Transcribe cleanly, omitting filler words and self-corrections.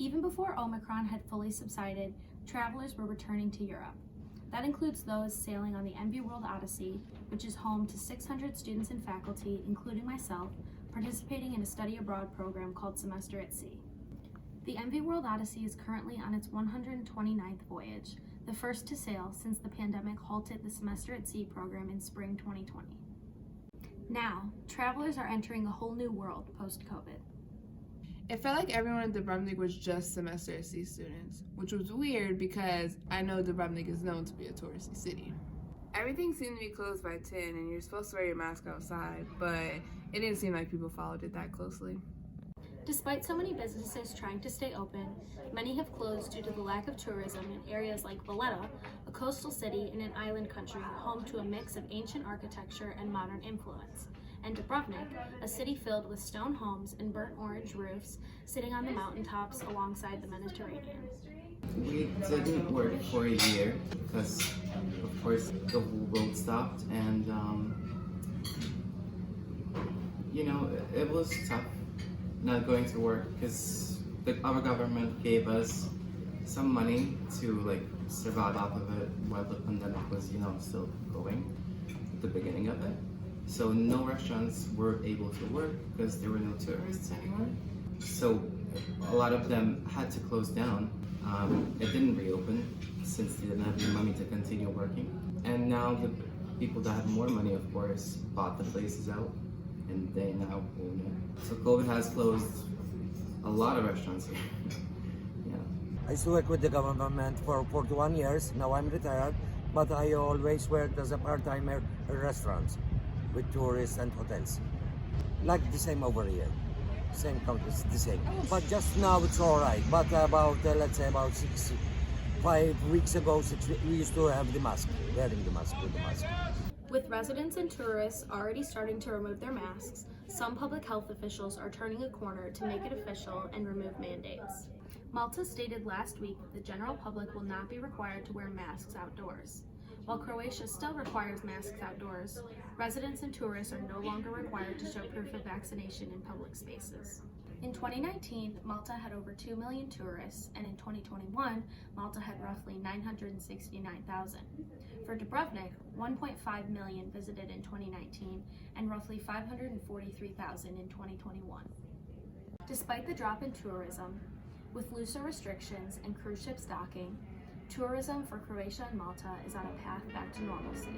Even before Omicron had fully subsided, travelers were returning to Europe. That includes those sailing on the MV World Odyssey, which is home to 600 students and faculty, including myself, participating in a study abroad program called Semester at Sea. The MV World Odyssey is currently on its 129th voyage, the first to sail since the pandemic halted the Semester at Sea program in spring 2020. Now, travelers are entering a whole new world post-COVID. It felt like everyone at Dubrovnik was just semester at sea students, which was weird because I know Dubrovnik is known to be a touristy city. Everything seemed to be closed by 10 and you're supposed to wear your mask outside, but it didn't seem like people followed it that closely. Despite so many businesses trying to stay open, many have closed due to the lack of tourism in areas like Valletta, a coastal city in an island country home to a mix of ancient architecture and modern influence, and Dubrovnik, a city filled with stone homes and burnt orange roofs sitting on the mountaintops alongside the Mediterranean. We didn't work for a year because, of course, the whole world stopped, and it was tough not going to work because our government gave us some money to survive off of it while the pandemic was still going at the beginning of it. So no restaurants were able to work because there were no tourists anymore. So a lot of them had to close down. It didn't reopen since they didn't have the money to continue working. And now the people that have more money, of course, bought the places out and they now own it. So COVID has closed a lot of restaurants here. Yeah. I used to work with the government for 41 years. Now I'm retired, but I always worked as a part-timer in restaurants with tourists and hotels. Like the same over here. Same countries, the same. But just now it's all right. But let's say about 5 weeks ago, we used to have the mask, wearing the mask with the mask. With residents and tourists already starting to remove their masks, some public health officials are turning a corner to make it official and remove mandates. Malta stated last week that the general public will not be required to wear masks outdoors. While Croatia still requires masks outdoors, residents and tourists are no longer required to show proof of vaccination in public spaces. In 2019, Malta had over 2 million tourists, and in 2021, Malta had roughly 969,000. For Dubrovnik, 1.5 million visited in 2019 and roughly 543,000 in 2021. Despite the drop in tourism, with looser restrictions and cruise ships docking, tourism for Croatia and Malta is on a path back to normalcy.